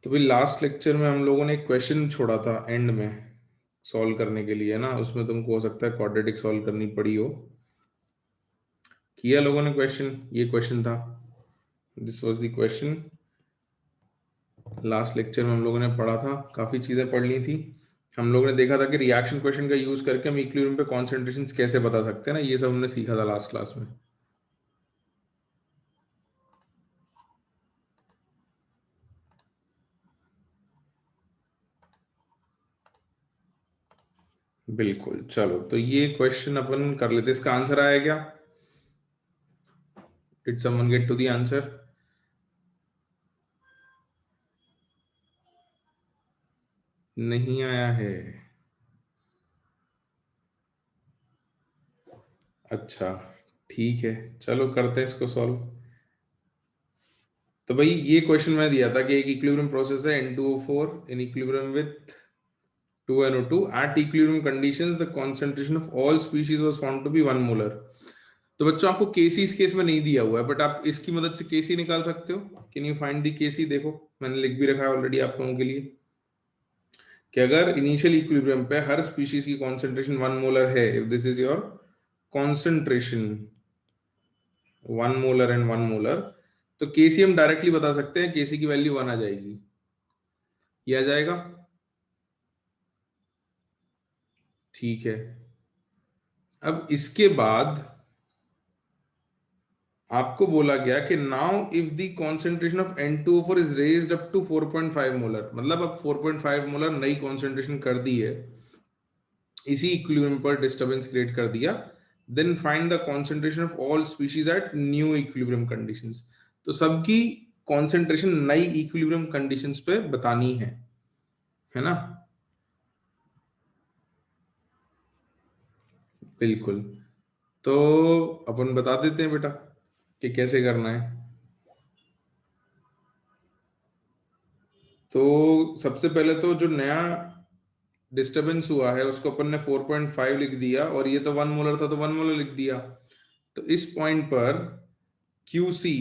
तो भाई last lecture में हम लोगों ने एक क्वेश्चन छोड़ा था एंड में सॉल्व करने के लिए ना, उसमें तुमको हो सकता है क्वाड्रेटिक सॉल्व करनी पड़ी हो। किया लोगों ने क्वेश्चन? ये क्वेश्चन था, this was the question. Last lecture में हम लोगों ने पढ़ा था, काफी चीजें पढ़ ली थी। हम लोगों ने देखा था कि रिएक्शन क्वेश्चन का यूज करके हम इक्विलिब्रियम पे कॉन्सेंट्रेशन कैसे बता सकते हैं ना, ये सब हमने सीखा था लास्ट क्लास में। बिल्कुल, चलो तो ये क्वेश्चन अपन कर लेते। इसका आंसर आया क्या? Did someone get to the answer? नहीं आया है। अच्छा, ठीक है, चलो करते हैं इसको सॉल्व। तो भाई ये क्वेश्चन मैं दिया था कि एक इक्विलिब्रियम प्रोसेस है N2O4 in equilibrium with 2NO2 at equilibrium conditions the concentration of all species was found to be 1 molar। तो बच्चों आपको केसी इस केस में नहीं दिया हुआ है, बट आप इसकी मदद से केसी निकाल सकते हो। कैन यू फाइंड द केसी? देखो मैंने लिख भी रखा है ऑलरेडी आप लोगों के लिए कि अगर इनिशियल इक्विलिब्रियम पे हर स्पीशीज की कॉन्सेंट्रेशन 1 मोलर है, if this is your concentration 1 molar and 1 molar, तो केसी हम डायरेक्टली बता सकते हैं, केसी की वैल्यू 1 आ जाएगी। ये आ जाएगा, ठीक है। अब इसके बाद आपको बोला गया कि now if the concentration of N2O4 is raised up to 4.5 molar, मतलब अब 4.5 मोलर नई कॉन्सेंट्रेशन कर दी है, इसी इक्विलिब्रियम पर डिस्टरबेंस क्रिएट कर दिया, then find the concentration of all species at new equilibrium conditions. तो सबकी कॉन्सेंट्रेशन नई इक्विलिब्रियम कंडीशंस पे बतानी है ना? बिल्कुल। तो अपन बता देते हैं बेटा कि कैसे करना है। तो सबसे पहले तो जो नया डिस्टरबेंस हुआ है उसको अपन ने 4.5 लिख दिया, और ये तो 1 मोलर था तो 1 मोलर लिख दिया। तो इस पॉइंट पर QC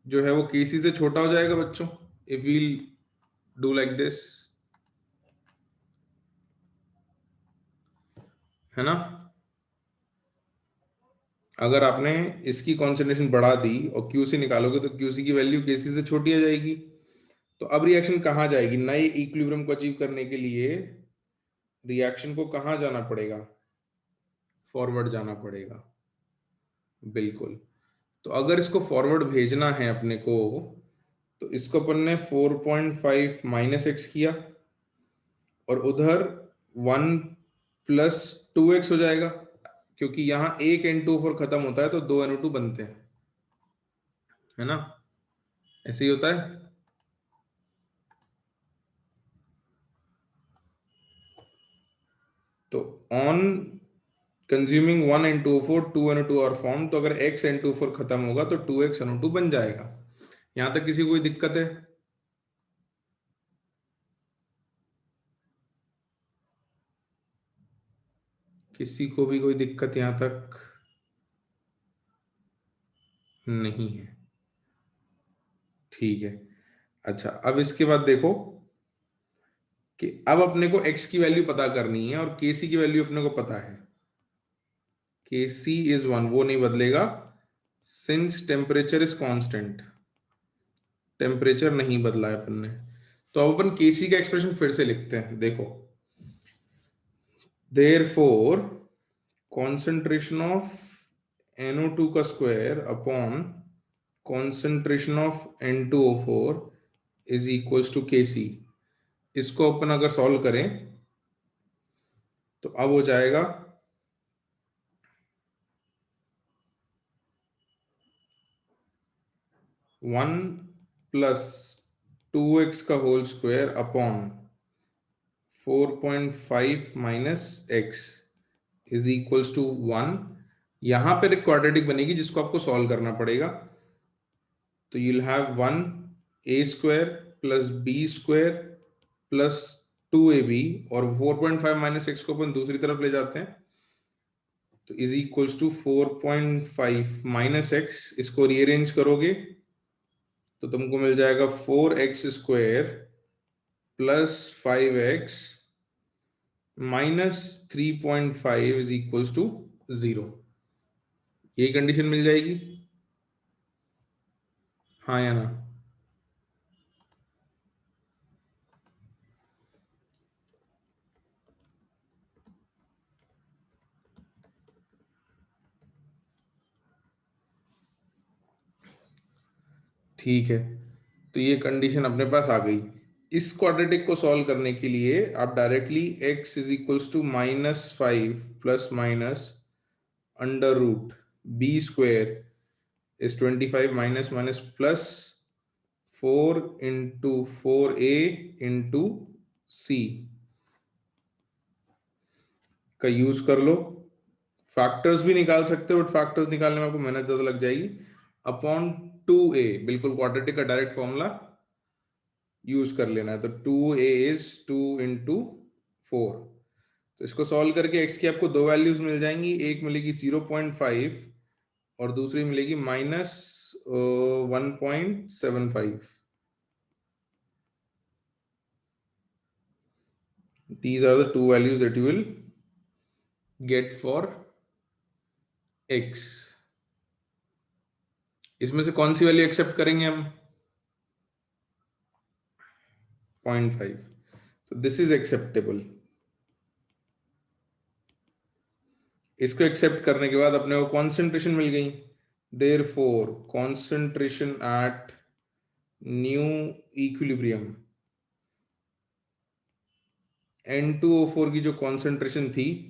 जो है वो KC से छोटा हो जाएगा बच्चों, if we'll do like this, है ना? अगर आपने इसकी कॉन्सेंट्रेशन बढ़ा दी और QC निकालोगे तो QC की वैल्यू KC से छोटी आ जाएगी। तो अब रिएक्शन कहाँ जाएगी? नए इक्विलिब्रियम को अचीव करने के लिए रिएक्शन को कहाँ जाना पड़ेगा? फॉरवर्ड जाना पड़ेगा। बिल्कुल। तो अगर इसको फॉरवर्ड भेजना है अपने को, तो इसको अपन ने 4.5 माइनस एक्स किया, और उधर 1 प्लस 2x हो जाएगा, क्योंकि यहाँ एक N2O4 खत्म होता है तो 2 NO2 बनते हैं, है ना? ऐसे ही होता है। तो ऑन कंज्यूमिंग 1 N2O4 2 NO2 और फॉर्म, तो अगर x N2O4 खत्म होगा तो 2x NO2 बन जाएगा। यहां तक किसी को कोई दिक्कत है? किसी को भी कोई दिक्कत यहां तक नहीं है? ठीक है। अच्छा, अब इसके बाद देखो कि अब अपने को x की वैल्यू पता करनी है, और kc की वैल्यू अपने को पता है। kc इज 1, वो नहीं बदलेगा since temperature is constant. Temperature नहीं बदला है अपन ने। तो अब अपन kc का एक्सप्रेशन फिर से लिखते हैं, देखो। देयरफॉर कॉन्सेंट्रेशन ऑफ NO2 का square upon concentration of N2O4 is equals to kc। इसको अपन अगर सॉल्व करें तो अब हो जाएगा 1 प्लस 2x का whole square upon 4.5 minus x is equals to 1। यहां पर एक क्वाड्रेटिक बनेगी जिसको आपको सॉल्व करना पड़ेगा। तो you'll have 1 a square plus b square plus 2ab, और 4.5 माइनस एक्स को अपन दूसरी तरफ ले जाते हैं, तो is equals to 4.5 minus x. इसको रीअरेंज करोगे तो तुमको मिल जाएगा 4x square plus 5x minus 3.5 is equals to 0। यही कंडीशन मिल जाएगी, हाँ या ना? ठीक है, तो ये कंडीशन अपने पास आ गई। इस क्वाड्रेटिक को सॉल्व करने के लिए आप directly x is equals to -5 plus minus under root b square is 25 minus minus plus 4 × 4a × c का यूज कर लो। फैक्टर्स भी निकाल सकते हो, बट फैक्टर्स निकालने में आपको मेहनत ज्यादा लग जाएगी। अपॉन 2a, बिल्कुल क्वाड्रेटिक का डायरेक्ट फॉर्मूला यूज कर लेना है। तो 2a इज 2 × 4। तो इसको सॉल्व करके x की आपको दो वैल्यूज मिल जाएंगी, एक मिलेगी 0.5 और दूसरी मिलेगी -1.75। These are the two values that you will get for x। इसमें से कौन सी वैल्यू एक्सेप्ट करेंगे हम? 0.5। तो दिस इज एक्सेप्टेबल। इसको एक्सेप्ट करने के बाद अपने को कॉन्सेंट्रेशन मिल गई। Therefore concentration eight new equilibrium, N2O4 की जो कॉन्सेंट्रेशन थी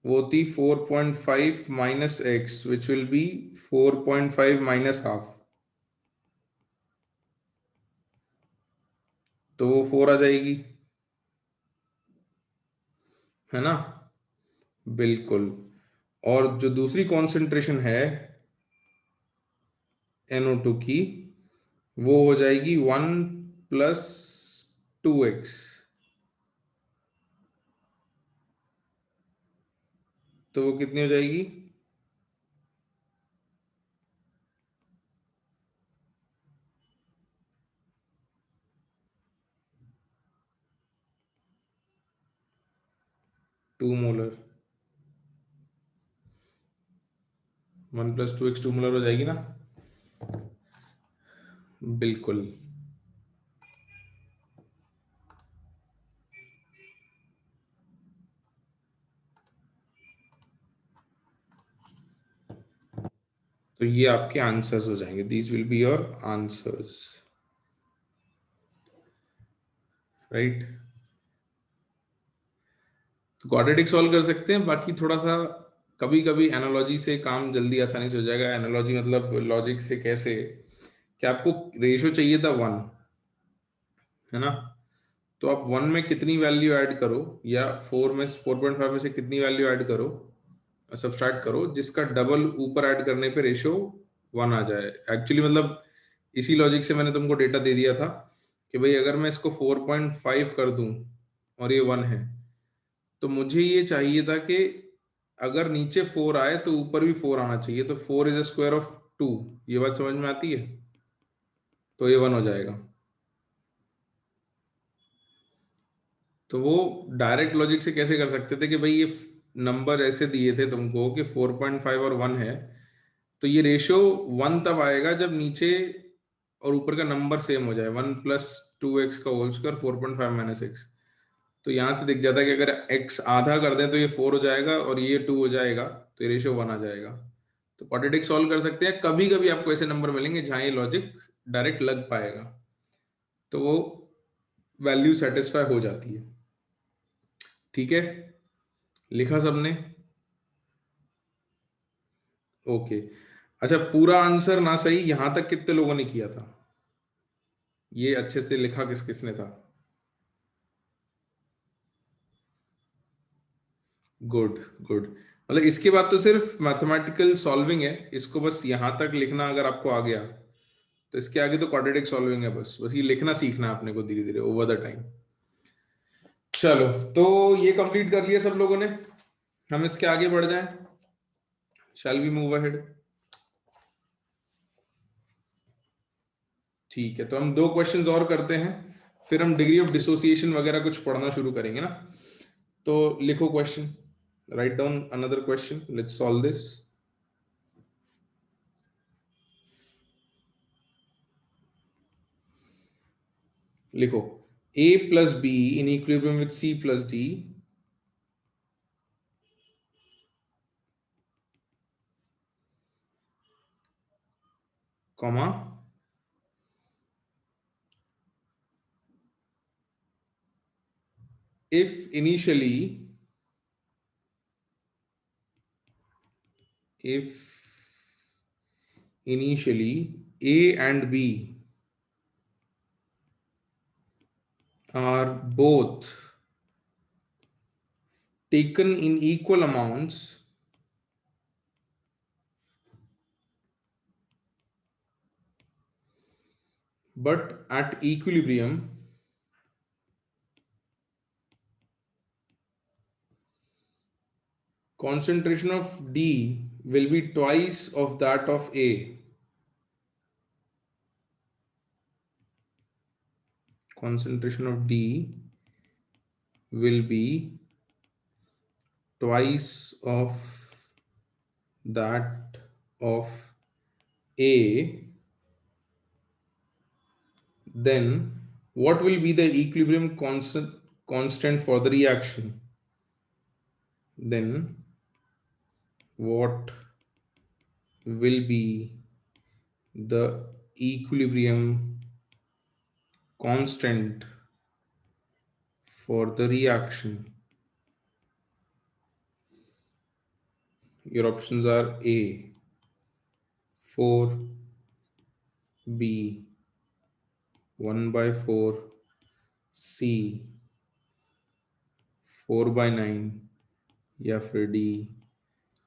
वो थी 4.5 minus x, which will be 4.5 minus half. तो वो 4 आ जाएगी, है ना? बिल्कुल। और जो दूसरी कॉन्सेंट्रेशन है NO2 की, वो हो जाएगी 1 प्लस 2x। तो वो कितनी हो जाएगी? 2 मोलर। 1 प्लस 2x 2 मोलर हो जाएगी ना? बिल्कुल। तो ये आपके आंसर्स हो जाएंगे। These will be your answers, right? तो क्वाड्रेटिक सॉल्व कर सकते हैं। बाकी थोड़ा सा कभी कभी एनालॉजी से काम जल्दी आसानी से हो जाएगा। एनालॉजी मतलब लॉजिक से कैसे, कि आपको रेशियो चाहिए था 1, है ना? तो आप 1 में कितनी वैल्यू ऐड करो, या 4.5 में से कितनी वैल्यू ऐड करो, सब्सट्रैक्ट करो, जिसका डबल ऊपर ऐड करने पे रेशियो 1 आ जाए। एक्चुअली मतलब इसी लॉजिक से मैंने तुमको डेटा दे दिया था कि भाई अगर मैं इसको 4.5 कर दूं और ये 1 है, तो मुझे ये चाहिए था कि अगर नीचे 4 आए तो ऊपर भी 4 आना चाहिए। तो 4 इज स्क्वायर ऑफ 2। ये बात समझ में आती है? तो ये 1 हो जाएगा। तो वो डायरेक्ट लॉजिक से कैसे कर सकते थे कि भाई ये नंबर ऐसे दिए थे तुमको कि 4.5 और 1 है, तो ये रेशियो 1 तब आएगा जब नीचे और ऊपर का नंबर सेम हो जाए। 1 प्लस 2x का होल स्क्वायर 4.5 माइनस एक्स। तो यहां से दिख जाता है कि अगर x आधा कर दें तो ये 4 हो जाएगा और ये 2 हो जाएगा, तो ये रेशियो 1 आ जाएगा। तो क्वाड्रेटिक सॉल्व कर सकते हैं। कभी कभी आपको ऐसे नंबर मिलेंगे जहां ये लॉजिक डायरेक्ट लग पाएगा, तो वो वैल्यू सेटिस्फाई हो जाती है। ठीक है, लिखा सबने? ओके। अच्छा, पूरा आंसर ना सही, यहां तक कितने लोगों ने किया था? ये अच्छे से लिखा किस किसने था? Good good. मतलब इसके बाद तो सिर्फ मैथमेटिकल सॉल्विंग है, इसको बस यहां तक लिखना अगर आपको आ गया, तो इसके आगे तो क्वाड्रेटिक सॉल्विंग है। बस बस ये लिखना सीखना है आपने को धीरे धीरे ओवर द टाइम। चलो, तो ये कंप्लीट कर लिया सब लोगों ने। हम इसके आगे बढ़ जाएं। Shall we move ahead? ठीक है, तो हम दो क्वेश्चंस और करते हैं। फिर हम डिग्री ऑफ डिसोसिएशन वगैरह कुछ पढ़ना शुरू करेंगे ना। तो लिखो question, write down another question, let's solve this. लिखो A plus B in equilibrium with C plus D, comma, if initially A and B are both taken in equal amounts, but at equilibrium, concentration of D will be twice of that of A. Concentration of D will be twice of that of A. Then what will be the equilibrium constant for the reaction? Then what will be the equilibrium constant for the reaction? Your options are A 4, B 1 by 4, C 4 by 9 या फिर D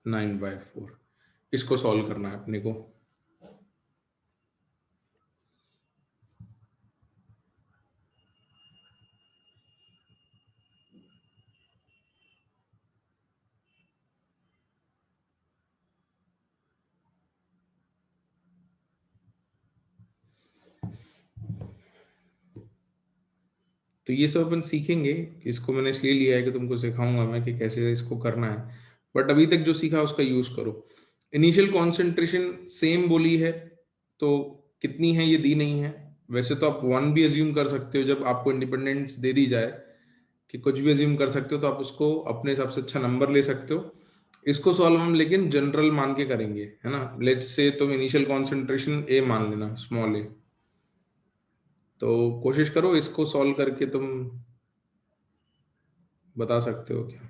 9 by 4। इसको solve करना है अपने को। तो ये सब अपन सीखेंगे। इसको मैंने इसलिए लिया है कि तुमको सिखाऊंगा मैं कि कैसे इसको करना है। बट अभी तक जो सीखा उसका यूज करो। इनिशियल कॉन्सेंट्रेशन सेम बोली है, तो कितनी है ये दी नहीं है। वैसे तो आप 1 भी अज्यूम कर सकते हो, जब आपको इंडिपेंडेंस दे दी जाए कि कुछ भी अज्यूम कर सकते हो तो आप उसको अपने हिसाब से अच्छा नंबर ले सकते हो। इसको सॉल्व हम लेकिन जनरल मान के करेंगे, है ना। लेट्स से तुम इनिशियल कॉन्सेंट्रेशन ए मान लेना, स्मॉल ए। तो कोशिश करो इसको सॉल्व करके तुम बता सकते हो क्या।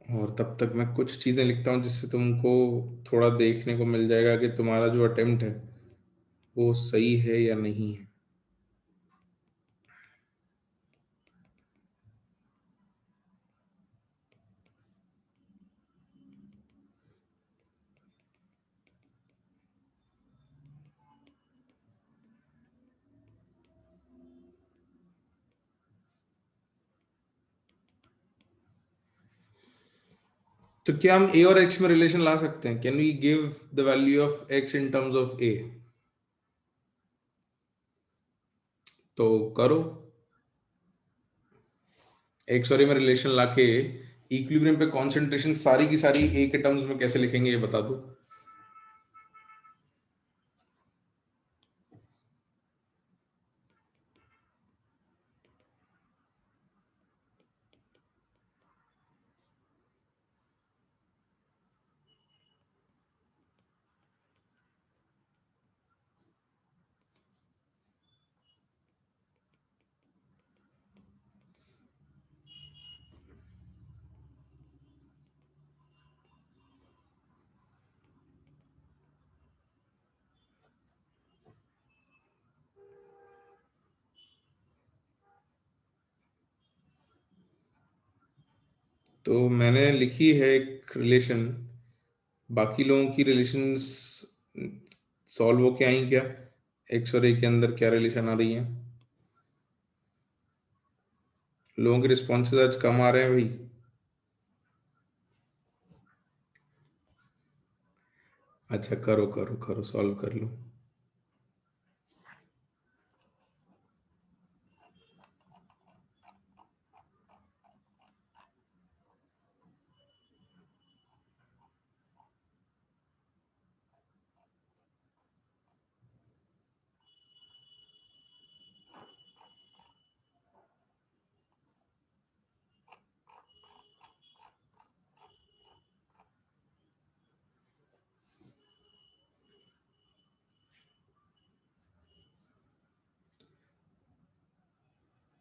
और तब तक मैं कुछ चीजें लिखता हूँ जिससे तुमको थोड़ा देखने को मिल जाएगा कि तुम्हारा जो अटेम्प्ट है वो सही है या नहीं है। तो क्या हम ए और एक्स में रिलेशन ला सकते हैं? Can we give the value of x in terms of A? तो करो। एक्स और ए में रिलेशन लाके इक्विलिब्रियम पे कॉन्सेंट्रेशन सारी की सारी ए के टर्म्स में कैसे लिखेंगे ये बता दो। तो मैंने लिखी है एक रिलेशन, बाकी लोगों की रिलेशंस सॉल्व होके आई क्या? एक्स और ए के अंदर क्या रिलेशन आ रही है? लोगों के रिस्पॉन्सेज आज कम आ रहे हैं भाई। अच्छा, करो करो करो, सॉल्व कर लो।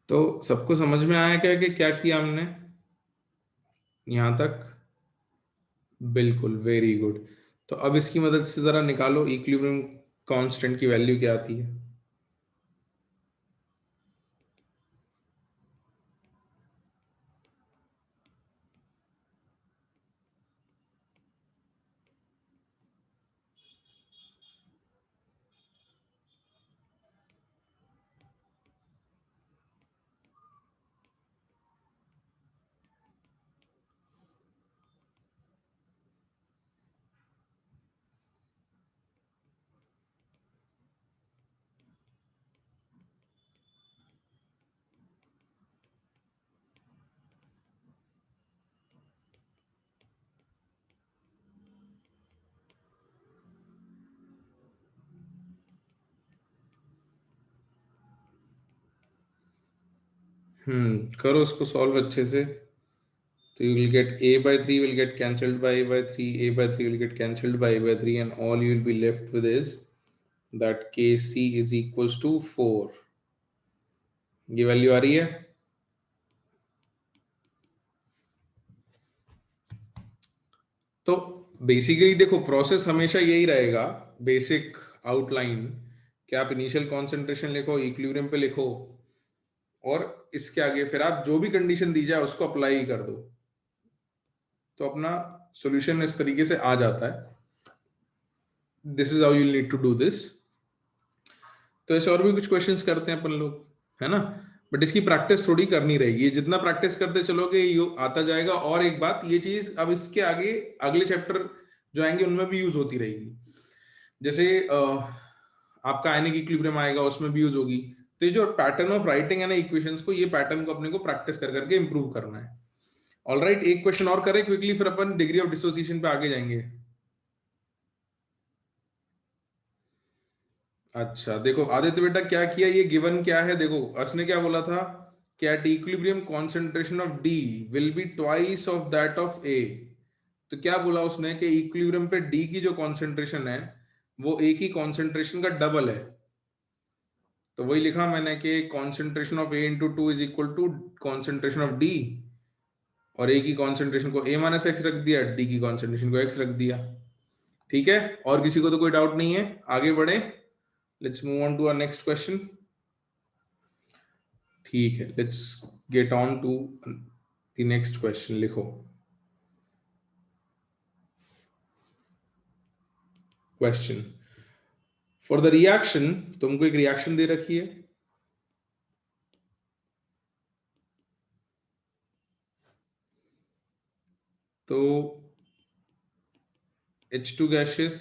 तो सबको समझ में आया क्या कि क्या किया हमने यहां तक? बिल्कुल, वेरी गुड। तो अब इसकी मदद से जरा निकालो इक्विलिब्रियम कांस्टेंट की वैल्यू क्या आती है। करो उसको सॉल्व अच्छे से। So you will get a by 3 will get cancelled by a by 3, a by 3 will get cancelled by a by 3, and all you will be left with is that kc is equals to 4। ये value आ रही है। तो basically देखो, process हमेशा यही रहेगा। Basic outline कि आप इनिशियल कॉन्सेंट्रेशन लिखो, इक्विलिब्रियम पे लिखो, और इसके आगे फिर आप जो भी कंडीशन दी जाए उसको अप्लाई कर दो, तो अपना सॉल्यूशन इस तरीके से आ जाता है। This is how you need to do this. तो ऐसे और भी कुछ क्वेश्चंस करते हैं अपन लोग, है ना। बट इसकी प्रैक्टिस थोड़ी करनी रहेगी, ये जितना प्रैक्टिस करते चलोगे ये आता जाएगा। और एक बात, ये चीज अब इसके आगे अगले चैप्टर जो आएंगे उनमें भी यूज होती रहेगी। जैसे आपका आयनिक इक्विलिब्रियम आएगा, उसमें भी यूज होगी। तो ये जो पैटर्न ऑफ राइटिंग है ना इक्वेशंस को, ये पैटर्न को अपने को प्रैक्टिस कर करके इंप्रूव करना है। ऑलराइट, एक क्वेश्चन और करें क्विकली, फिर अपन डिग्री ऑफ डिसोसिएशन पे आगे जाएंगे। अच्छा देखो आदित्य बेटा, क्या किया, ये गिवन क्या है, देखो उसने क्या बोला था कि at equilibrium concentration of D will be twice of that of A. तो क्या बोला उसने कि इक्विलिब्रियम पे डी की जो कॉन्सेंट्रेशन है वो ए की कॉन्सेंट्रेशन का डबल है। तो वही लिखा मैंने कि concentration of A into two is equal to concentration of D, और ए की कॉन्सेंट्रेशन को ए माइनस एक्स रख दिया, डी की कॉन्सेंट्रेशन को एक्स रख दिया। ठीक है, और किसी को तो कोई डाउट नहीं है? आगे बढ़े, let's move on to our next question. ठीक है, let's get on to the next question. लिखो क्वेश्चन फॉर द रिएक्शन। तुमको एक रिएक्शन दे रखी है, तो H2 गैसेस,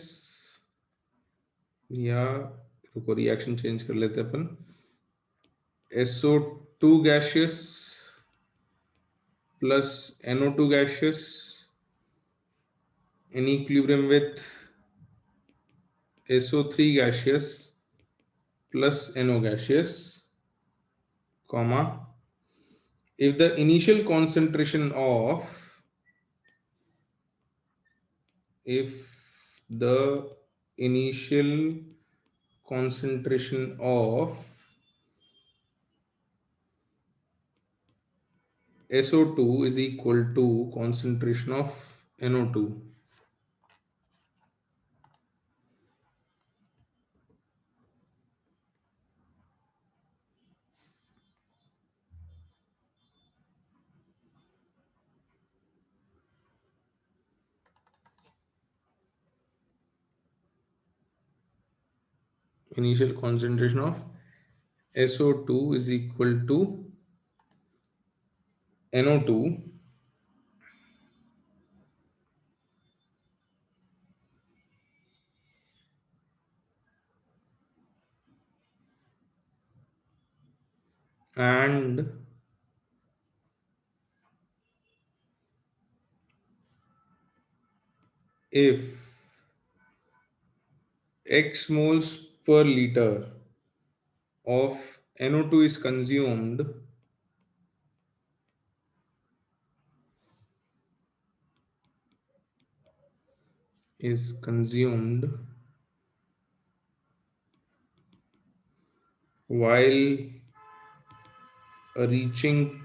या रुको रिएक्शन चेंज कर लेते हैं अपन। SO2 gases plus NO2 gases in equilibrium with SO3 gaseous plus NO gaseous, comma, if the initial concentration of, if the initial concentration of SO2 is equal to concentration of NO2। initial concentration of SO2 is equal to NO2 and if X moles per liter of NO2 is consumed, while reaching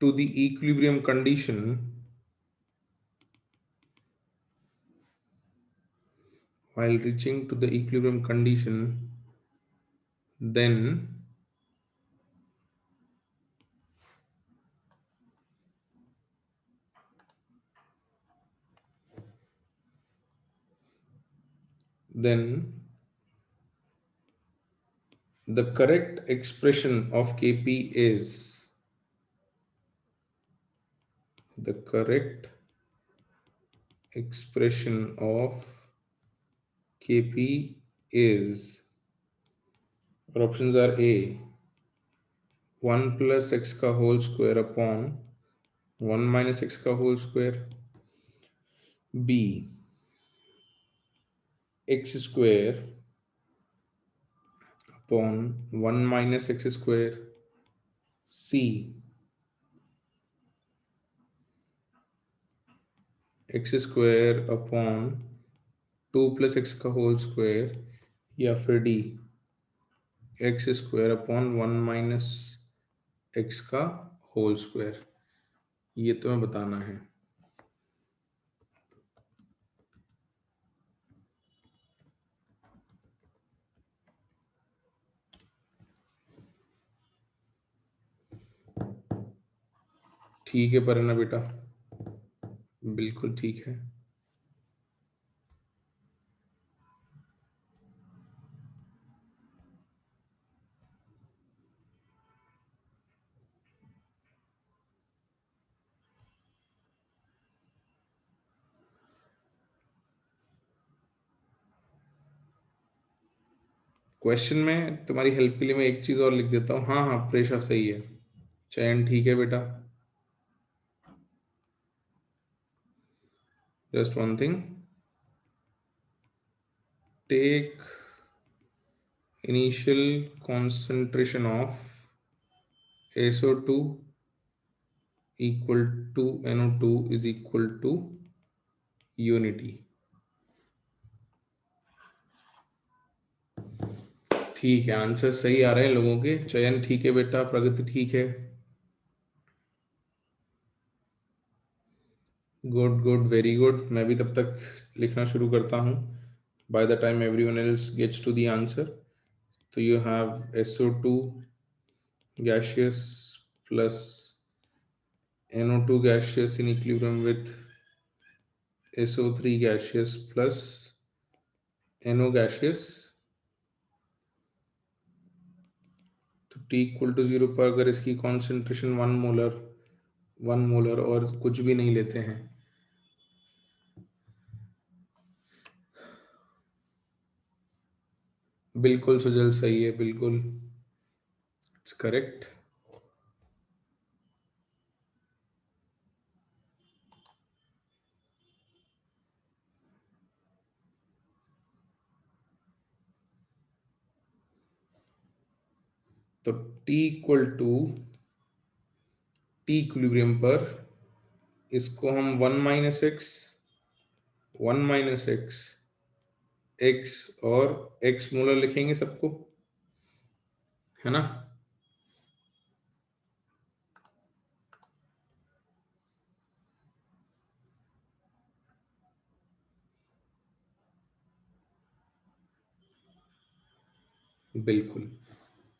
to the equilibrium condition, then the correct expression of Kp is the correct expression of Kp is, our options are A 1 plus x का whole square upon 1 minus x का whole square, B x square upon 1 minus x square, C x square upon 2 plus x का whole square, या फिर D x square upon 1 minus x का whole square। ये तुम्हें बताना है। ठीक है परना बेटा, बिल्कुल ठीक है। क्वेश्चन में तुम्हारी हेल्प के लिए मैं एक चीज और लिख देता हूँ। हाँ हाँ प्रेशा सही है, चयन ठीक है बेटा। Just one thing, take initial concentration of SO2 equal to NO2 is equal to unity। ठीक है, आंसर सही आ रहे हैं लोगों के। चयन ठीक है बेटा, प्रगति ठीक है, गुड गुड वेरी गुड। मैं भी तब तक लिखना शुरू करता हूँ by the time everyone else gets to the answer. तो you have SO2 gaseous plus NO2 gaseous in equilibrium with SO3 gaseous plus NO gaseous। तो T इक्वल टू 0 पर अगर इसकी कॉन्सेंट्रेशन 1 मोलर और कुछ भी नहीं लेते हैं, बिल्कुल सुजल सही है, बिल्कुल इट्स करेक्ट। तो T equal to T equilibrium पर इसको हम 1 माइनस एक्स एक्स और एक्स मोलर लिखेंगे सबको, है ना। बिल्कुल।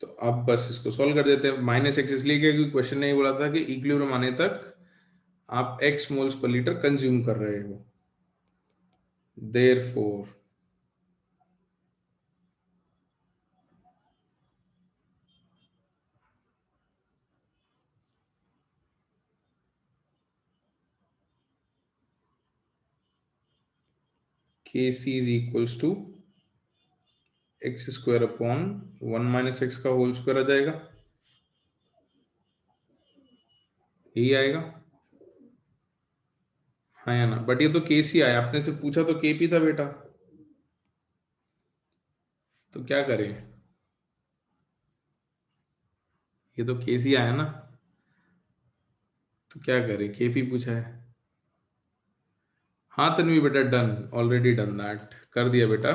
तो अब बस इसको सॉल्व कर देते हैं। -x इसलिए क्योंकि क्वेश्चन ने ये बोला था कि इक्विलिब्रियम आने तक आप x moles per litre consume कर रहे हो। Therefore, Kc is equals to x square upon 1 minus x का होल स्क्वायर आ जाएगा, यही आएगा। हाँ या ना? बट ये तो Kc आया, आपने से पूछा तो Kp था बेटा, तो क्या करें? ये तो Kc आया ना, तो क्या करें? Kp पूछा है। हाँ तन्वी बेटा, डन, ऑलरेडी डन दैट, कर दिया बेटा।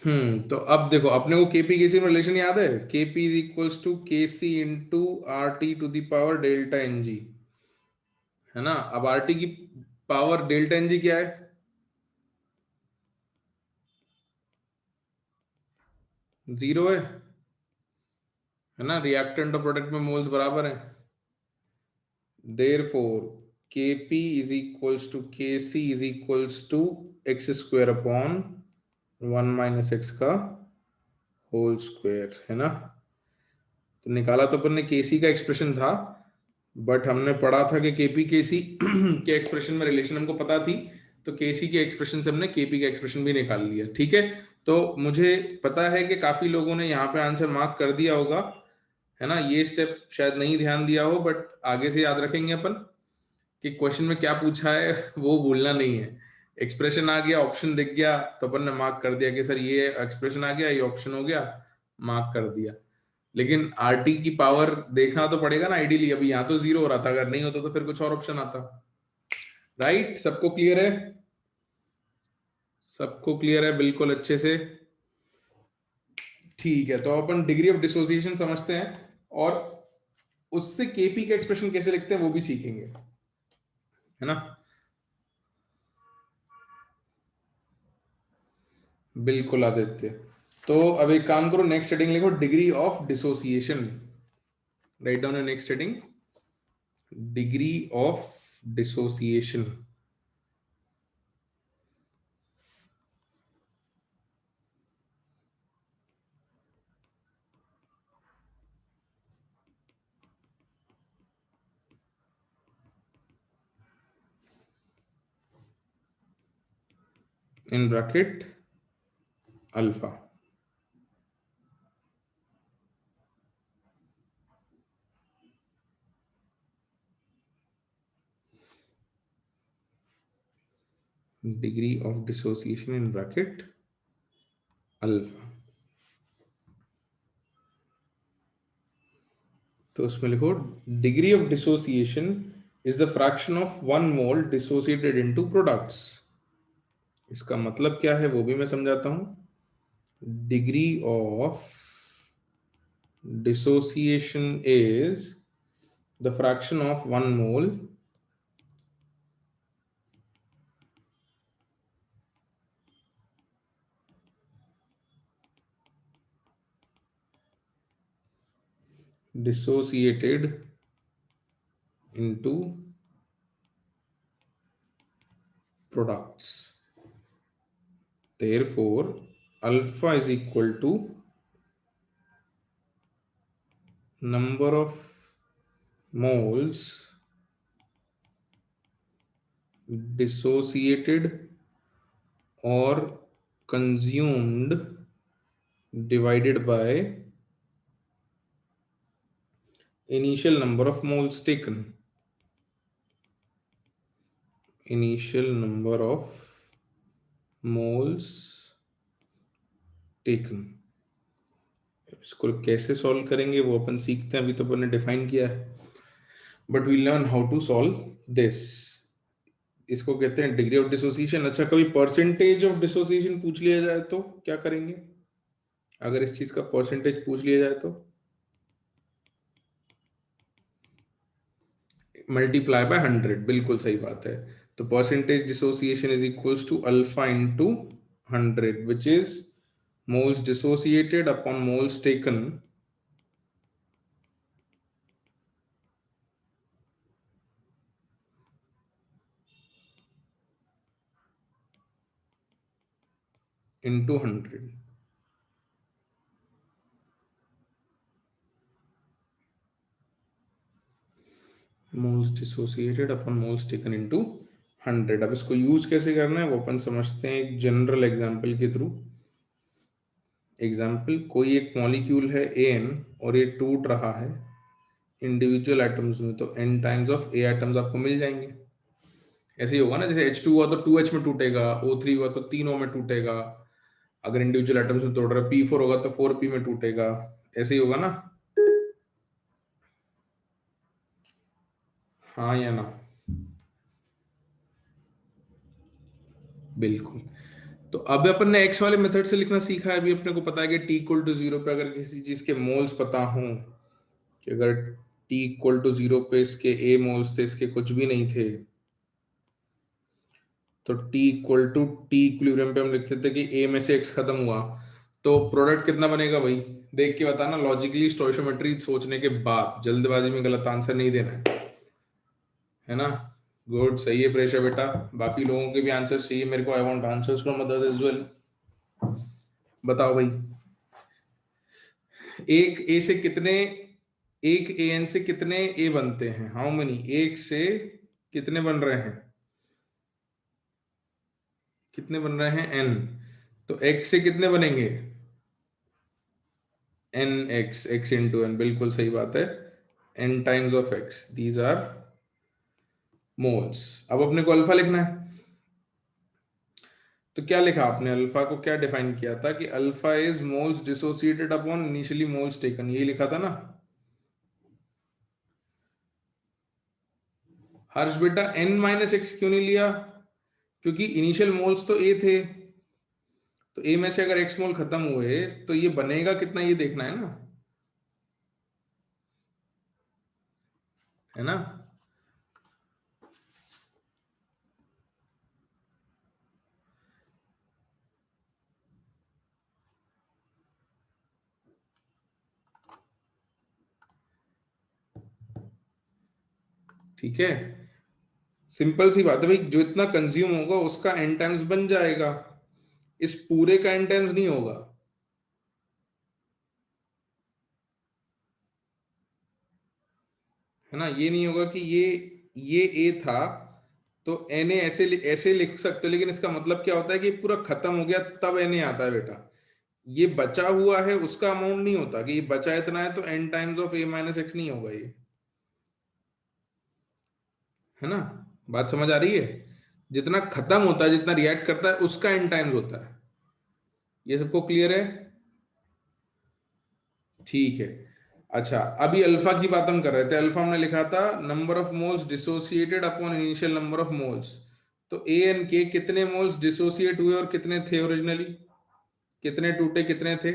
तो अब देखो, अपने को केपी केसी में रिलेशन याद है? Kp is equals to Kc into R T to the power delta n g, है ना? अब आर टी की पावर डेल्टा एन जी क्या है? 0 है ना? रिएक्टेंट और प्रोडक्ट में मोल्स बराबर है। Therefore Kp is equals to Kc is equals to x square upon 1 minus x का होल स्क्वायर, है ना? तो निकाला तो अपन ने केसी का एक्सप्रेशन था, बट हमने पढ़ा था कि केपी केसी के एक्सप्रेशन में रिलेशन हमको पता थी, तो केसी के एक्सप्रेशन से हमने केपी का एक्सप्रेशन भी निकाल लिया। ठीक है, तो मुझे पता है कि काफी लोगों ने यहाँ पे आंसर मार्क कर दिया होगा, है ना? ये स्टेप शायद नहीं ध्यान दिया हो, बट आगे से याद रखेंगे अपन कि क्वेश्चन में क्या पूछा है वो भूलना नहीं है। एक्सप्रेशन आ गया, ऑप्शन दिख गया, तो अपन ने मार्क कर दिया कि सर ये एक्सप्रेशन आ गया, ये ऑप्शन हो गया, मार्क कर दिया। लेकिन आरटी की पावर देखना तो पड़ेगा ना आइडियली। अभी यहाँ तो 0 हो रहा था, अगर नहीं होता तो फिर कुछ और ऑप्शन आता। राइट? सबको क्लियर है? सबको क्लियर है बिल्कुल अच्छे से? ठीक है, तो अपन डिग्री ऑफ डिसोसिएशन समझते हैं, और उससे केपी का एक्सप्रेशन कैसे लिखते हैं वो भी सीखेंगे, है ना? बिल्कुल आदित्य। तो अब एक काम करो, नेक्स्ट हेडिंग लिखो, degree of dissociation. Write down your next heading, degree of dissociation. in bracket alpha. Degree of dissociation in bracket alpha. तो उसमें लिखो, degree of dissociation is the fraction of one mole dissociated into products. इसका मतलब क्या है वो भी मैं समझाता हूं। Degree of dissociation is the fraction of one mole dissociated into products. Therefore, alpha is equal to number of moles dissociated or consumed divided by initial number of moles taken. Initial number of moles taken. इसको कैसे solve करेंगे वो अपन सीखते हैं, अभी तो अपन ने define किया है, but we learn how to solve this. इसको कहते हैं डिग्री ऑफ डिसोसिएशन। अच्छा, कभी परसेंटेज ऑफ डिसोसिएशन पूछ लिया जाए तो क्या करेंगे? अगर इस चीज का परसेंटेज पूछ लिया जाए तो मल्टीप्लाई बाय 100, बिल्कुल सही बात है। तो percentage dissociation is equals to alpha into 100, which is moles dissociated upon moles taken into 100। Moles dissociated upon moles taken into 100। अब इसको यूज कैसे करना है वो अपन समझते हैं एक जनरल एग्जांपल के थ्रू। एग्जांपल, कोई एक मॉलिक्यूल है एन और ये टूट रहा है इंडिविजुअल एटम्स में, तो n times of A atoms आपको मिल जाएंगे। ऐसे ही होगा ना, जैसे H2 हुआ तो 2H में टूटेगा, O3 हुआ तो 3O में टूटेगा। अगर इंडिविजुअल एटम्स में तोड़ रहा है, P4 होगा तो 4P में टूटेगा। ऐसे ही होगा ना? हाँ या ना? बिल्कुल। तो अब अपन ने एक्स वाले मेथड से लिखना सीखा है। अभी अपने को पता है कि टी इक्वल टू 0 पे अगर किसी चीज के मोल्स पता हो, कि अगर टी इक्वल टू 0 पे इसके ए मोल्स थे, इसके कुछ भी नहीं थे, तो T equal to T equilibrium पे हम लिखते थे कि ए में से एक्स खत्म हुआ, तो प्रोडक्ट कितना बनेगा भाई? देख के बताना, लॉजिकली, स्टोइशियोमेट्री सोचने के बाद, जल्दबाजी में गलत आंसर नहीं देना है ना? गुड, सही है प्रेशर बेटा। बाकी लोगों के भी आंसर्स चाहिए मेरे को, I want answers from others as well. बताओ भाई, एक ए से कितने, एक ए एन से कितने ए बनते हैं? How many? एक से कितने बन रहे हैं? कितने बन रहे हैं? एन। तो एक्स से कितने बनेंगे? N x, x into n, बिल्कुल सही बात है। N times of x, these are moles. अब अपने को अल्फा लिखना है, तो क्या लिखा आपने? अल्फा को क्या डिफाइन किया था कि alpha is moles dissociated upon initially moles taken, यही लिखा था ना? हर्ष बेटा, एन माइनस एक्स क्यों नहीं लिया? क्योंकि इनिशियल मोल्स तो ए थे, तो ए में से अगर एक्स मोल खत्म हुए तो ये बनेगा कितना, ये देखना है ना, है ना? ठीक है, सिंपल सी बात है भाई, जो इतना कंज्यूम होगा उसका एन टाइम्स बन जाएगा, इस पूरे का एन टाइम्स नहीं होगा, है ना? ये नहीं होगा कि ये ए था तो एन ए ऐसे ऐसे लिख सकते हो, लेकिन इसका मतलब क्या होता है कि पूरा खत्म हो गया तब एन ए आता है बेटा। ये बचा हुआ है उसका अमाउंट नहीं होता कि ये बचा इतना है तो n times of A minus x नहीं होगा ये, है ना? बात समझ आ रही है? जितना खत्म होता है, जितना रिएक्ट करता है, उसका एन टाइम्स होता है। ये सबको क्लियर है? ठीक है। अच्छा, अभी अल्फा की बात हम कर रहे थे। अल्फा हमने लिखा था number of moles dissociated upon initial number of moles. तो ए एन के कितने मोल्स डिसोसिएट हुए और कितने थे ओरिजिनली? कितने टूटे, कितने थे?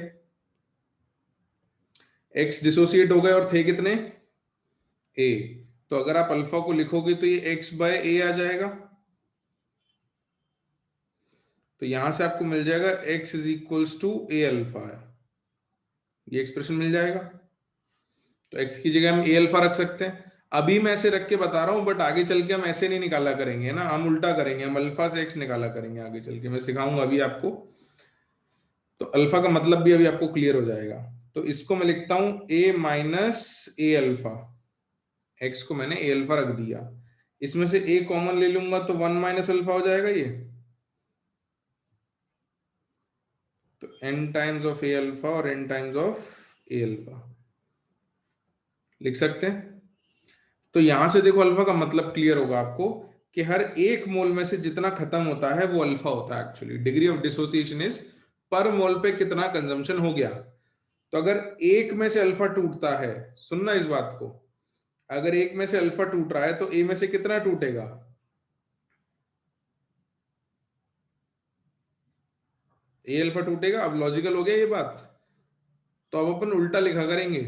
एक्स डिसोसिएट हो गए और थे कितने? ए। तो अगर आप अल्फा को लिखोगे तो ये एक्स बाय ए आ जाएगा। तो यहां से आपको मिल जाएगा x is equals to A alpha है, ये एक्सप्रेशन मिल जाएगा। तो एक्स की जगह हम ए अल्फा रख सकते हैं। अभी मैं ऐसे रख के बता रहा हूं, बट आगे चल के हम ऐसे नहीं निकाला करेंगे ना, हम उल्टा करेंगे, हम अल्फा से एक्स निकाला करेंगे आगे चल के, मैं सिखाऊंगा अभी आपको। तो अल्फा का मतलब भी अभी आपको क्लियर हो जाएगा। तो इसको मैं लिखता हूं ए माइनस ए अल्फा, एक्स को मैंने ए अल्फा रख दिया, इसमें से ए कॉमन ले लूंगा तो 1 माइनस अल्फा हो जाएगा ये। तो n times of A alpha और n times of A alpha लिख सकते हैं। तो यहां से देखो अल्फा का मतलब क्लियर होगा आपको कि हर एक मोल में से जितना खत्म होता है वो अल्फा होता है। Actually degree of dissociation is पर मोल पे कितना कंजम्पशन हो गया। तो अगर एक में से अल्फा टूटता है, सुनना इस बात को, अगर एक में से अल्फा टूट रहा है तो ए में से कितना टूटेगा? ए अल्फा टूटेगा। अब लॉजिकल हो गया ये बात। तो अब अपन उल्टा लिखा करेंगे,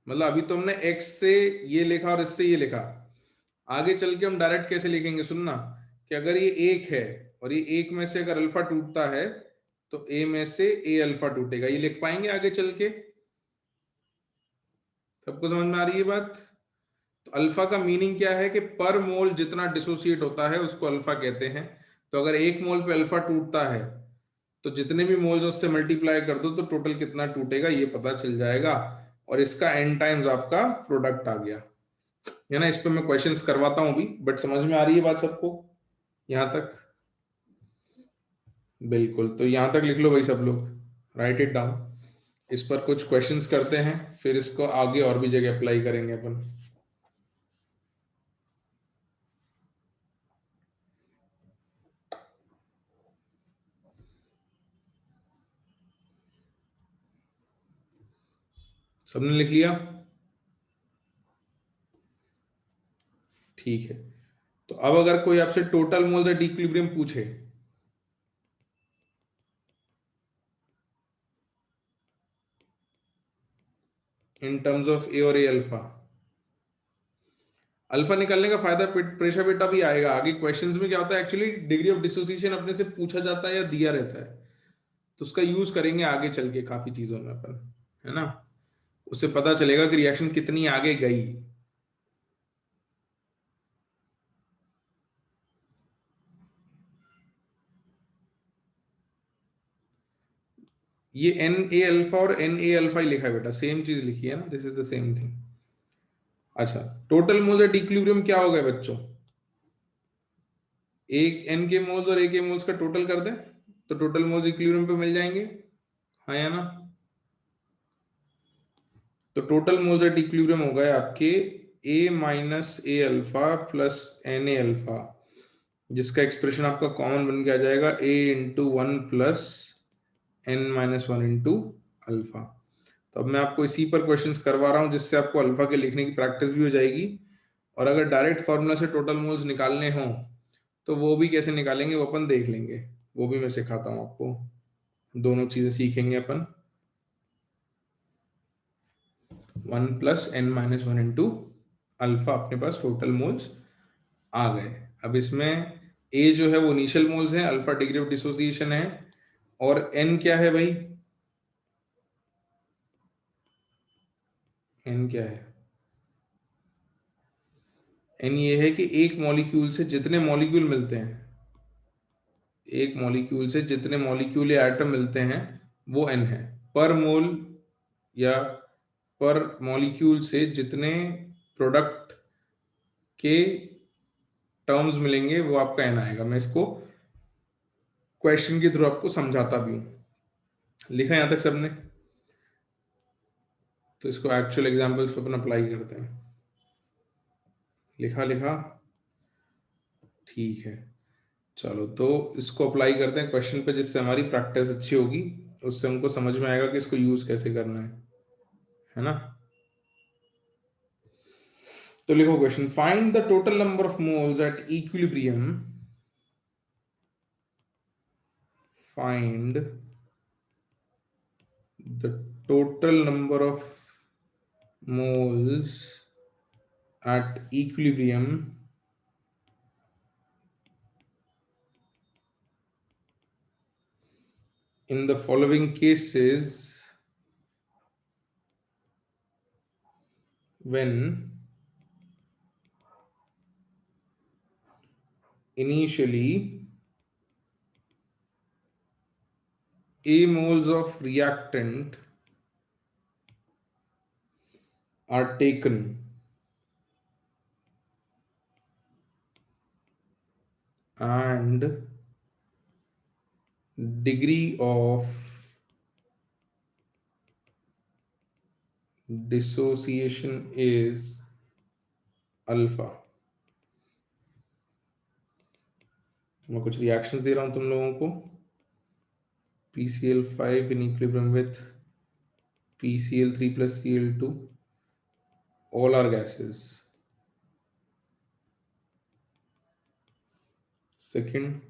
मतलब अभी तो हमने एक्स से ये लिखा और इससे ये लिखा, आगे चल के हम डायरेक्ट कैसे लिखेंगे सुनना, कि अगर ये एक है और ये एक में से अगर अल्फा टूटता है तो ए में से ए अल्फा टूटेगा, ये लिख पाएंगे आगे चल के? सबको समझ में आ रही है बात? तो अल्फा का मीनिंग क्या है कि पर मोल जितना डिसोसिएट होता है उसको अल्फा कहते हैं। तो अगर एक मोल पे अल्फा टूटता है तो जितने भी मोल्स उससे मल्टीप्लाई कर दो तो टोटल कितना टूटेगा ये पता चल जाएगा, और इसका n टाइम्स आपका प्रोडक्ट आ गया है ना। इस पे मैं क्वेश्चंस करवाता हूं भी, बट समझ में आ रही है बात सबको यहां तक? बिल्कुल, तो यहां तक लिख लो भाई सब लोग, राइट इट डाउन। इस पर कुछ क्वेश्चंस करते हैं, फिर इसको आगे और भी जगह अप्लाई करेंगे अपन। सबने लिख लिया? ठीक है, तो अब अगर कोई आपसे टोटल मोल्स एट इक्विलिब्रियम पूछे, इन टर्म्स ऑफ ए और ए अल्फा, अल्फा निकालने का फायदा प्रेशर बेटा भी आएगा आगे क्वेश्चंस में। क्या होता है एक्चुअली, डिग्री ऑफ डिसोसिएशन अपने से पूछा जाता है या दिया रहता है, तो उसका यूज करेंगे आगे चल के काफी चीजों में अपन, है ना। उससे पता चलेगा कि रिएक्शन कितनी आगे गई। ये एन ए अल्फा और एन ए अल्फा ही लिखा है बेटा, सेम चीज लिखी है ना, this is the same thing. अच्छा, टोटल मोल्स एट इक्विलिब्रियम क्या हो गया बच्चों? एक एन के मोल्स और ए के मोल्स का टोटल कर दें तो टोटल मोल्स इक्विलिब्रियम पे मिल जाएंगे, हाँ या ना। तो टोटल मोल्स एट इक्विलिब्रियम हो गए आपके a minus A alpha plus n a alpha, जिसका एक्सप्रेशन आपका कॉमन बन के आ जाएगा a into one plus n minus one into alpha. तो अब मैं आपको इसी पर क्वेश्चंस करवा रहा हूं, जिससे आपको अल्फा के लिखने की प्रैक्टिस भी हो जाएगी। और अगर डायरेक्ट फॉर्मूला से टोटल मोल्स निकालने हों तो वो भी कैसे निकालेंगे वो अपन देख लेंगे, वो भी मैं सिखाता हूं आपको। दोनों चीजें सीखेंगे अपन। One plus n minus one into alpha, अपने पास टोटल मोल्स आ गए। अब इसमें ए जो है वो इनिशियल मोल्स है, अल्फा डिग्री ऑफ डिसोसिएशन है, और एन क्या है भाई? एन क्या है? एन ये है कि एक मॉलिक्यूल से जितने मॉलिक्यूल मिलते हैं, एक मॉलिक्यूल से जितने मॉलिक्यूल या एटम मिलते हैं वो एन है। पर मोल या पर मॉलिक्यूल से जितने प्रोडक्ट के टर्म्स मिलेंगे वो आपका एन आएगा। मैं इसको क्वेश्चन के थ्रू आपको समझाता भी हूं। लिखा यहां तक सबने? तो इसको एक्चुअल एग्जांपल्स पे अपन अप्लाई करते हैं। लिखा लिखा? ठीक है, चलो तो इसको अप्लाई करते हैं क्वेश्चन पे, जिससे हमारी प्रैक्टिस अच्छी होगी, उससे हमको समझ में आएगा कि इसको यूज कैसे करना है ना। तो लिखो question, find the total number of moles at equilibrium, find the total number of moles at equilibrium in the following cases when initially A moles of reactant are taken and degree of dissociation is alpha। मैं कुछ reactions दे रहा हूं तुम लोगों को। PCl5 in equilibrium with PCl3 plus Cl2, all are gases। Second,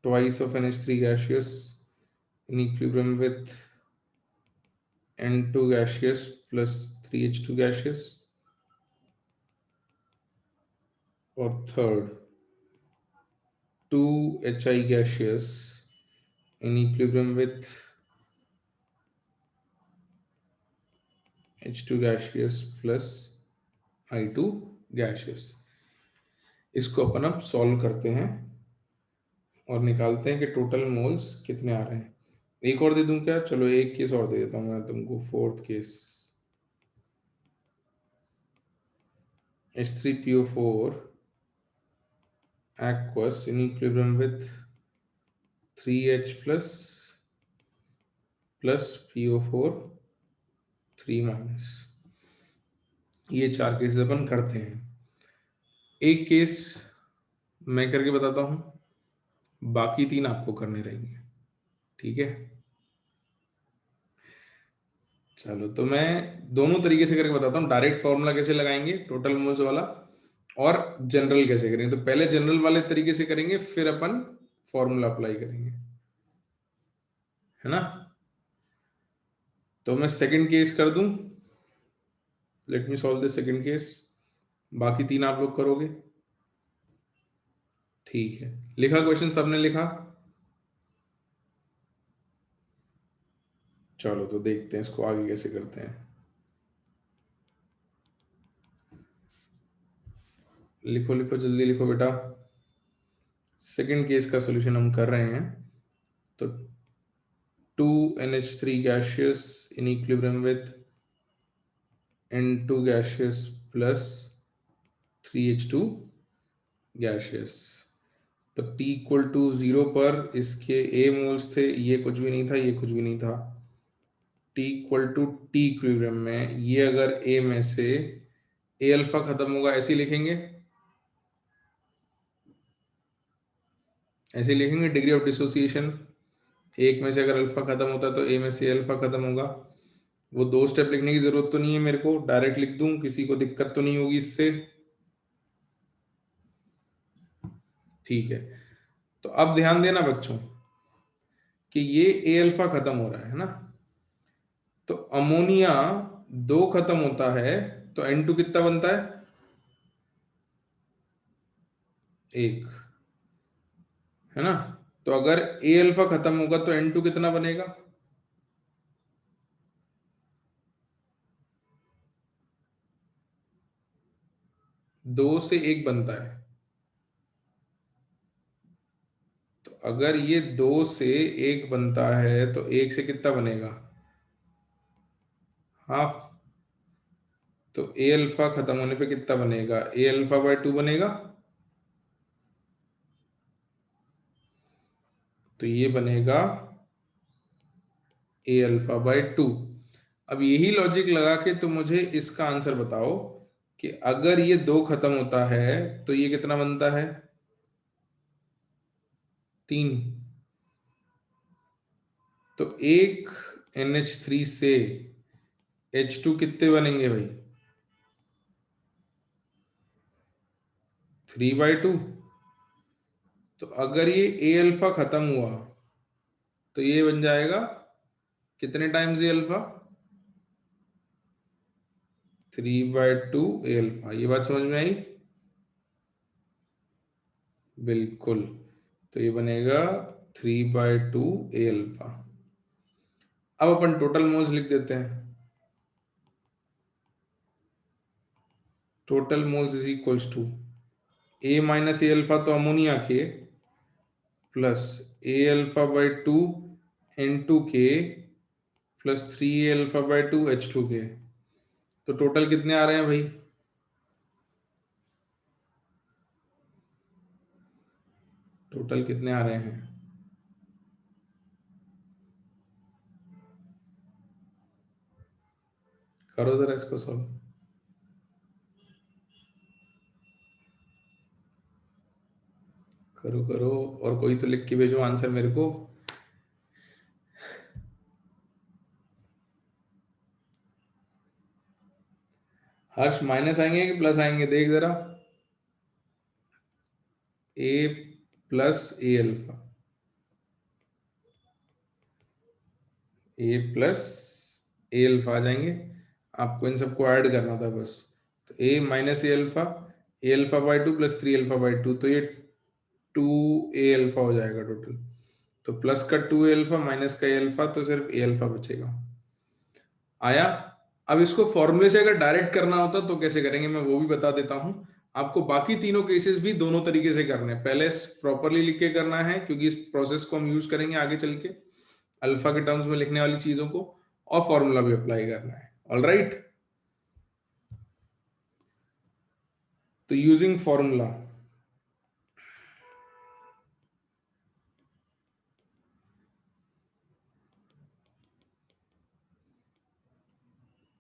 twice of NH3 gaseous in equilibrium with N2 gaseous plus 3H2 gaseous, or third, 2Hi gaseous in equilibrium with H2 gaseous plus I2 gaseous। इसको अपन अब solve करते हैं। और निकालते हैं कि total moles कितने आ रहे हैं। एक और दे दूं क्या? चलो एक केस और दे देता हूँ मैं तुमको, fourth case. H3PO4 aqueous in equilibrium with 3H plus PO4 3 minus. ये 4 केसेस अपन करते हैं। एक केस मैं करके बताता हूं, बाकी 3 आपको करने रहेंगे, ठीक है? चलो तो मैं दोनों तरीके से करके बताता हूँ। डायरेक्ट फॉर्मूला कैसे लगाएंगे टोटल मोल्स वाला, और जनरल कैसे करेंगे। तो पहले जनरल वाले तरीके से करेंगे, फिर अपन फॉर्मूला अप्लाई करेंगे, है ना? तो मैं सेकंड केस कर दूं। Let me solve the second case. बाकी 3 आप लोग करोगे, ठीक है? लिखा क्वेश्चन? सबने लिखा? चलो तो देखते हैं इसको आगे कैसे करते हैं। लिखो लिखो, जल्दी लिखो बेटा। सेकंड केस का सॉल्यूशन हम कर रहे हैं। तो 2NH3 gaseous in equilibrium with N2 gaseous plus 3H2 gaseous। तो T इक्वल टू 0 पर इसके A मोल्स थे, ये कुछ भी नहीं था, ये कुछ भी नहीं था। T equal to T equilibrium में ये अगर A में से A अल्फा खत्म होगा, ऐसे लिखेंगे, ऐसे लिखेंगे डिग्री ऑफ डिसोसिएशन। एक में से अगर अल्फा खत्म होता है तो A में से अल्फा खत्म होगा। वो 2 स्टेप लिखने की जरूरत तो नहीं है मेरे को, डायरेक्ट लिख दूं, किसी को दिक्कत तो नहीं होगी इससे? ठीक है। तो अब ध्यान देना बच्चों कि ये ए अल्फा खत्म हो रहा है ना, तो अमोनिया 2 खत्म होता है तो N2 कितना बनता है? 1, है ना? तो अगर ए अल्फा खत्म होगा तो N2 कितना बनेगा? 2 से 1 बनता है। तो अगर ये 2 से 1 बनता है तो 1 से कितना बनेगा? हाफ। तो ए अल्फा खत्म होने पे कितना बनेगा? ए अल्फा बाय 2 बनेगा। तो ये बनेगा ए अल्फा बाय 2। अब यही लॉजिक लगा के तुम मुझे इसका आंसर बताओ कि अगर ये 2 खत्म होता है तो ये कितना बनता है? 3। तो एक NH3 से H2 कितने बनेंगे भाई? 3/2। तो अगर ये ए अल्फा खत्म हुआ तो ये बन जाएगा कितने टाइम्स ए अल्फा? 3/2 ए अल्फा। ये बात समझ में आई? बिल्कुल। तो ये बनेगा 3/2 ए अल्फा। अब अपन टोटल मोल्स लिख देते हैं। Total moles is equals to A minus A alpha तो अमोनिया के, plus A alpha by 2 N2 के plus 3 A alpha by 2 H2 के। तो टोटल कितने आ रहे हैं भाई? टोटल कितने आ रहे हैं? करो जरा इसको सॉल्व। करो करो, और कोई तो लिख के भेजो आंसर मेरे को। हर्ष माइनस आएंगे कि प्लस आएंगे, देख जरा। A plus A alpha, a plus A alpha आ जाएंगे। आपको इन सबको ऐड करना था बस। तो a minus A alpha by 2 plus 3 alpha by 2, तो ये 2 ए अल्फा हो जाएगा टोटल। तो प्लस का 2 ए अल्फा माइनस का ए अल्फा, तो सिर्फ ए अल्फा बचेगा। आया? अब इसको फॉर्मूले से अगर डायरेक्ट करना होता तो कैसे करेंगे, मैं वो भी बता देता हूं। आपको बाकी तीनों केसेस भी दोनों तरीके से करने हैं। पहले प्रॉपरली लिख के करना है क्योंकि इस प्रोसेस को हम यूज करेंगे आगे चल के अल्फा के टर्म्स में लिखने वाली चीजों को, और फॉर्मूला भी अप्लाई करना है। ऑलराइट, तो using formula,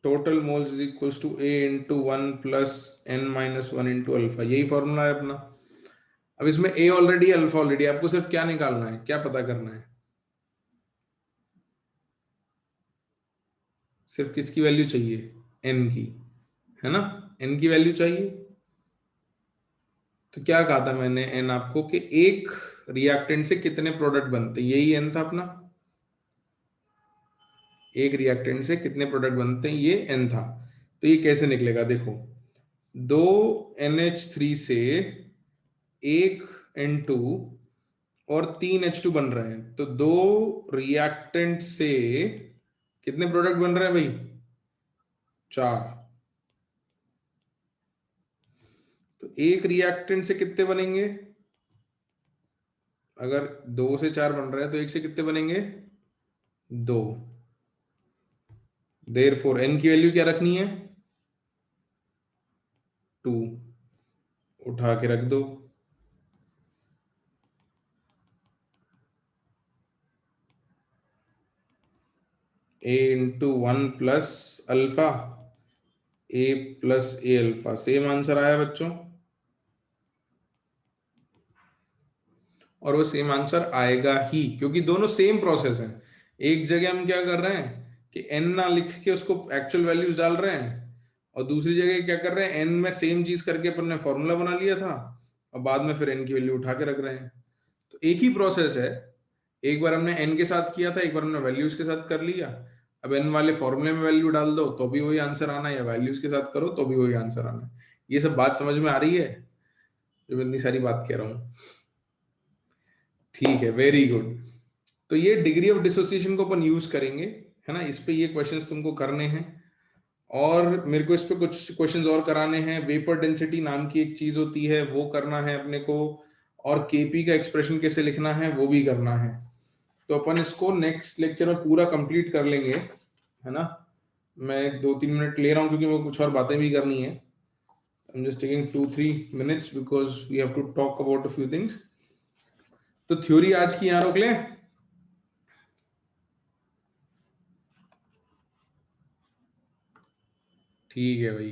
total moles is equals to A into 1 प्लस n-1 इंटू अल्फा, यही फॉर्मूला है अपना। अब इसमें A ऑलरेडी, अल्फा ऑलरेडी, आपको सिर्फ क्या निकालना है, क्या पता करना है, सिर्फ किसकी वैल्यू चाहिए, n की, है ना, n की वैल्यू चाहिए। तो क्या कहा था मैंने n आपको कि एक रिएक्टेंट से कितने प्रोडक्ट बनते, यही n था अपना, एक रिएक्टेंट से कितने प्रोडक्ट बनते हैं, ये n था। तो ये कैसे निकलेगा, देखो, दो NH3 से एक N2 और तीन H2 बन रहे हैं, तो दो रिएक्टेंट से कितने प्रोडक्ट बन रहे हैं भाई, चार। तो एक रिएक्टेंट से कितने बनेंगे, अगर दो से चार बन रहे हैं तो एक से कितने बनेंगे, दो। देयरफॉर n की वैल्यू क्या रखनी है, टू, उठा के रख दो। A into 1 plus alpha, A plus A alpha, same answer आया बच्चों, और वो सेम आंसर आएगा ही क्योंकि दोनों सेम प्रोसेस है। एक जगह हम क्या कर रहे हैं कि n ना लिख के उसको एक्चुअल वैल्यूज डाल रहे हैं, और दूसरी जगह क्या कर रहे हैं, n में सेम चीज करके अपन ने फॉर्मूला बना लिया था और बाद में फिर n की वैल्यू उठा के रख रहे हैं। तो एक ही प्रोसेस है, एक बार हमने n के साथ किया था, एक बार हमने वैल्यूज के साथ कर लिया। अब n वाले फॉर्मूले में वैल्यू डाल दो तो भी वही आंसर आना है, या वैल्यूज के साथ करो तो भी वही आंसर आना है। ये सब बात समझ में आ रही है जब इतनी सारी बात कह रहा हूँ, ठीक है, वेरी गुड। तो ये डिग्री ऑफ डिसोसिएशन को अपन यूज करेंगे, है ना, इस पे ये क्वेश्चंस तुमको करने हैं, और मेरे को इस पे कुछ क्वेश्चंस और कराने हैं। वेपर डेंसिटी नाम की एक चीज होती है, वो करना है अपने को, और केपी का एक्सप्रेशन कैसे लिखना है वो भी करना है। तो अपन इसको नेक्स्ट लेक्चर में पूरा कंप्लीट कर लेंगे, है ना। मैं 2-3 मिनट ले रहा हूँ क्योंकि मेरे को कुछ और बातें भी करनी है। I am just taking 2-3 minutes because we have to talk about a few things. तो थ्योरी आज की यहाँ रोक लें, ठीक है भाई।